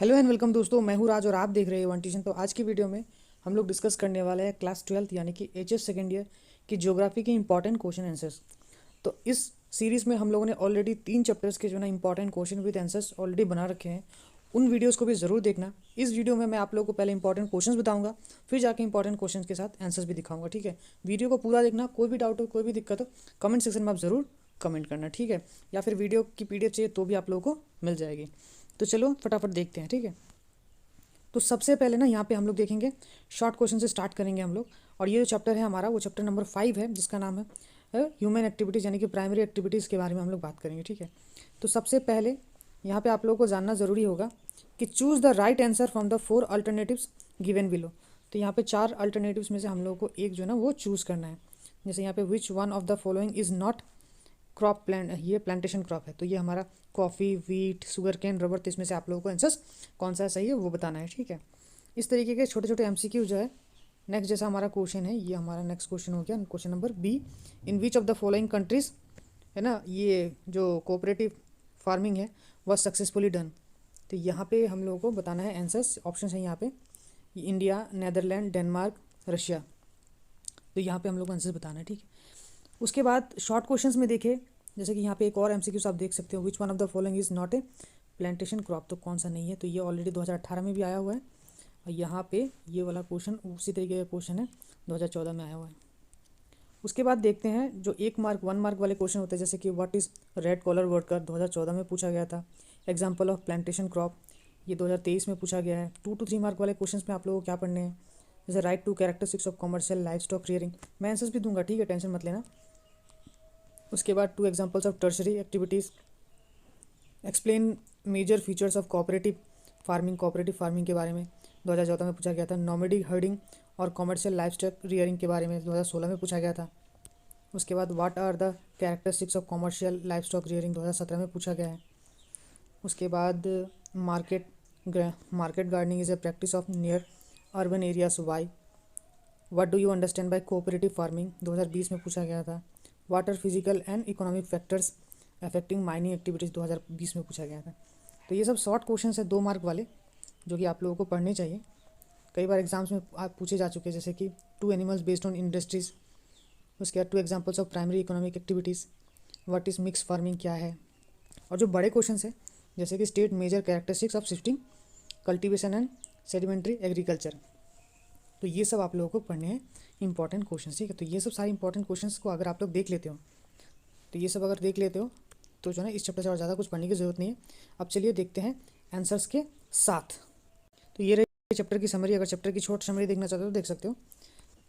Hello and welcome दोस्तों, मैं हूँ राज और आप देख रहे हैं वन ट्यूशन। तो आज की वीडियो में हम लोग डिस्कस करने वाले हैं क्लास 12th यानी कि एचएस सेकेंड ईयर की ज्योग्राफी के इंपॉर्टेंट क्वेश्चन आंसर्स। तो इस सीरीज़ में हम लोगों ने ऑलरेडी 3 चैप्टर्स के जो ना important question with answers already बना रखे हैं। उन वीडियोज़ को भी ज़रूर देखना। इस वीडियो में मैं आप लोगों को पहले इंपॉर्टेंट क्वेश्चंस बताऊंगा, फिर जाके इंपॉर्टेंट क्वेश्चंस के साथ आंसर्स भी दिखाऊंगा। ठीक है, वीडियो को पूरा देखना। कोई भी डाउट हो, कोई भी दिक्कत हो, कमेंट सेक्शन में आप ज़रूर कमेंट करना। ठीक है, या फिर वीडियो की पीडीएफ चाहिए तो भी आप लोगों को मिल जाएगी। तो चलो फटाफट देखते हैं। ठीक है, तो सबसे पहले ना यहाँ पे हम लोग देखेंगे शॉर्ट क्वेश्चन से स्टार्ट करेंगे हम लोग। और ये जो चैप्टर है हमारा वो चैप्टर नंबर 5 है, जिसका नाम है ह्यूमन एक्टिविटीज़ यानी कि प्राइमरी एक्टिविटीज़ के बारे में हम लोग बात करेंगे। ठीक है, तो सबसे पहले यहाँ पे आप लोगों को जानना ज़रूरी होगा कि choose the right answer from the 4 alternatives given below. तो यहाँ पे 4 अल्टरनेटिव्स में से हम लोगों को एक जो है ना वो चूज़ करना है। जैसे यहाँ पे which one of the following is not crop plant, ये प्लांटेशन क्रॉप है। तो ये हमारा coffee, wheat, sugar cane, rubber. तो इसमें से आप लोगों को आंसर्स कौन सा सही है वो बताना है। ठीक है, इस तरीके के छोटे छोटे एमसीक्यू जो है। नेक्स्ट जैसा हमारा क्वेश्चन है, ये हमारा नेक्स्ट क्वेश्चन हो गया question number B. In which of the following countries, है ना, ये जो कोऑपरेटिव फार्मिंग है वह सक्सेसफुली डन। तो यहाँ पे हम लोगों को बताना है आंसर्स। ऑप्शन है यहाँ पे इंडिया, नेदरलैंड, डेनमार्क, रशिया। तो यहाँ पे हम लोग को आंसर्स बताना है। ठीक है, उसके बाद शॉर्ट क्वेश्चंस में देखें, जैसे कि यहाँ पे एक और एमसीक्यूज आप देख सकते हो। विच one of the following is not a plantation crop. तो कौन सा नहीं है? तो ये ऑलरेडी 2018 में भी आया हुआ है। और यहाँ पे ये वाला क्वेश्चन उसी तरीके का क्वेश्चन है, 2014 में आया हुआ है। उसके बाद देखते हैं जो 1 मार्क 1 मार्क वाले क्वेश्चन होते हैं, जैसे कि what is red collar worker, 2014 में पूछा गया था। एग्जाम्पल ऑफ प्लांटेशन क्रॉप, ये 2023 में पूछा गया है। 2 to 3 मार्क वाले क्वेश्चन में आप लोगों को क्या पढ़ने हैं, जैसे right to characteristics of commercial livestock rearing. मैं आंसर्स भी दूंगा, ठीक है, टेंशन मत लेना। उसके बाद 2 examples of tertiary activities, explain major features of cooperative farming के बारे में 2014 में पूछा गया था। नॉमेडिक हर्डिंग और कमर्शियल लाइफ स्टॉक रियरिंग के बारे में 2016 में पूछा गया था। उसके बाद what are the characteristics of commercial livestock rearing 2017 में पूछा गया है। उसके बाद market market gardening is a practice of near urban areas why. What do you understand by cooperative farming 2020 में पूछा गया था। What are physical and economic factors affecting mining activities 2020 में पूछा गया था। तो ये सब शॉर्ट क्वेश्चन है 2 मार्क वाले, जो कि आप लोगों को पढ़ने चाहिए। कई बार एग्जाम्स में आप पूछे जा चुके हैं, जैसे कि 2 एनिमल्स बेस्ड ऑन इंडस्ट्रीज़। उसके बाद 2 examples of primary economic activities, what is mix farming क्या है। और जो बड़े क्वेश्चन है, जैसे कि state major characteristics of shifting cultivation and sedimentary agriculture. तो ये सब आप लोगों को पढ़ने हैं इंपॉर्टेंट क्वेश्चन। ठीक है, तो ये सब सारे इंपॉर्टेंट क्वेश्चन को अगर आप लोग देख लेते हो, तो ये सब अगर देख लेते हो तो जो है ना इस चैप्टर से और ज़्यादा कुछ पढ़ने की ज़रूरत नहीं है। अब चलिए देखते हैं आंसर्स के साथ। तो ये रही चैप्टर की समरी। अगर चैप्टर की छोट समरी देखना चाहते हो तो देख सकते हो।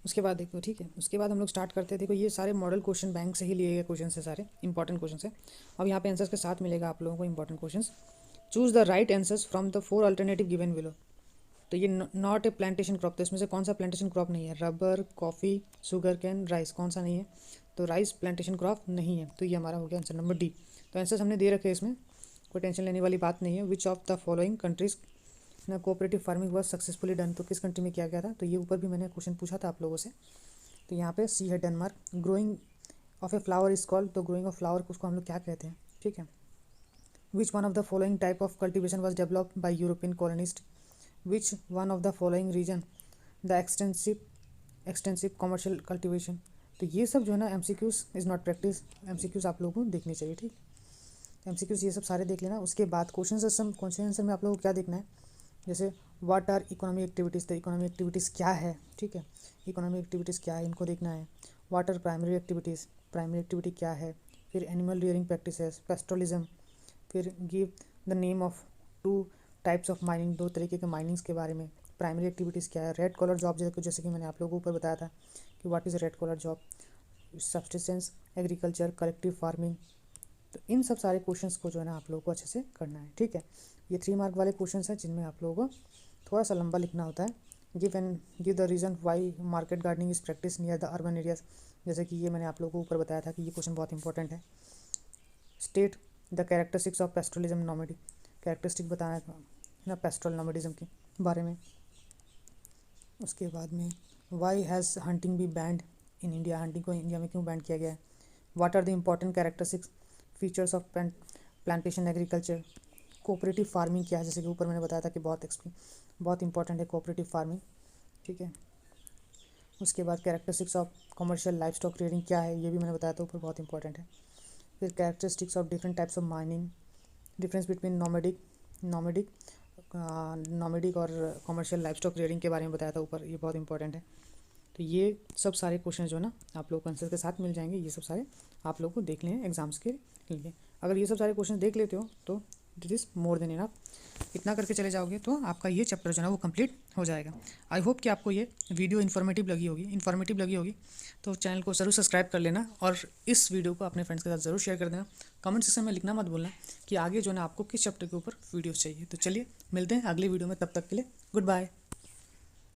उसके बाद देखो, ठीक है, उसके बाद हम लोग स्टार्ट करते हैं। देखो ये सारे मॉडल क्वेश्चन बैंक से ही लिए गए क्वेश्चन है, सारे इंपॉर्टेंट क्वेश्चन है। अब यहाँ पे आंसर्स के साथ मिलेगा आप लोगों को important question. Choose the right answers from the 4 alternative given below. तो ये नॉट ए प्लांटेशन क्रॉप, तो इसमें से कौन सा प्लांटेशन क्रॉप नहीं है? Rubber, coffee, sugar cane, rice, कौन सा नहीं है? तो राइस प्लांटेशन क्रॉप नहीं है। तो ये हमारा हो गया आंसर नंबर डी। तो आंसर्स हमने दे रखे हैं, इसमें कोई टेंशन लेने वाली बात नहीं है। Which of the following countries ना cooperative farming was successfully done. तो किस कंट्री में किया गया था? तो ये ऊपर भी मैंने क्वेश्चन पूछा था आप लोगों से। तो यहाँ पे सी है Denmark. Growing of a flower is called, तो ग्रोइंग ऑफ फ्लावर उसको हम लोग क्या कहते हैं? ठीक है। Which one of the following type of cultivation was developed by European colonist. Which one of the following region the extensive commercial cultivation. तो ये सब जो है ना MCQs is not practice, MCQs आप लोगों को देखनी चाहिए। ठीक, एमसीक्यूज ये सब सारे देख लेना। उसके बाद क्वेश्चन आंसर में आप लोगों को क्या देखना है, जैसे व्हाट आर इकोनॉमिक एक्टिविटीज़। तो इकोनॉमिक एक्टिविटीज़ क्या है? ठीक है, इकोनॉमिक एक्टिविटीज़ क्या है, इनको देखना है। What are primary activities, primary activity क्या है। फिर एनिमल रियरिंग प्रैक्टिसेस, पेस्ट्रोलिज्म। फिर give the name of 2 types of mining, 2 तरीके के माइनिंग्स के बारे में। प्राइमरी एक्टिविटीज़ क्या है। रेड कॉलर जॉब, जैसे कि मैंने आप लोगों को ऊपर बताया था कि what is red collar job. Subsistence agriculture, collective farming. तो इन सब सारे क्वेश्चंस को जो है ना आप लोगों को अच्छे से करना है। ठीक है, ये 3 मार्क वाले क्वेश्चंस हैं, जिनमें आप लोगों को थोड़ा सा लंबा लिखना होता है। Give the reason why market gardening is practice near the urban areas. जैसे कि ये मैंने आप लोगों को ऊपर बताया था कि ये क्वेश्चन बहुत इंपॉर्टेंट है। State the characteristics of pastoralism nomadic, characteristic बताना है ना पेस्ट्रोल नॉमेडिज्म के बारे में। उसके बाद में why has hunting be banned in India, hunting को इंडिया में क्यों बैंड किया गया है। What are the important characteristics features of plantation agriculture. Cooperative farming क्या है, जैसे कि ऊपर मैंने बताया था कि बहुत इंपॉर्टेंट है कोऑपरेटिव फार्मिंग, ठीक है। उसके बाद characteristics of commercial life stock trading क्या है, ये भी मैंने बताया था ऊपर, बहुत इंपॉर्टेंट है। फिर characteristics of different types of mining, difference between nomadic और कमर्शियल लाइफ स्टॉक ट्रेडिंग के बारे में बताया था ऊपर, ये बहुत इंपॉर्टेंट है। तो ये सब सारे क्वेश्चन जो है ना आप लोग को आंसर के साथ मिल जाएंगे, ये सब सारे आप लोग को देख लें एग्जाम्स के लिए। अगर ये सब सारे क्वेश्चन देख लेते हो तो that is more than enough. इतना करके चले जाओगे तो आपका ये चैप्टर जो है ना वो कंप्लीट हो जाएगा। आई होप कि आपको ये वीडियो इन्फॉर्मेटिव लगी होगी तो चैनल को ज़रूर सब्सक्राइब कर लेना और इस वीडियो को अपने फ्रेंड्स के साथ ज़रूर शेयर कर देना। कमेंट सेक्शन में लिखना मत भूलना कि आगे जो है ना आपको किस चैप्टर के ऊपर वीडियोस चाहिए। तो चलिए मिलते हैं अगली वीडियो में, तब तक के लिए गुड बाय।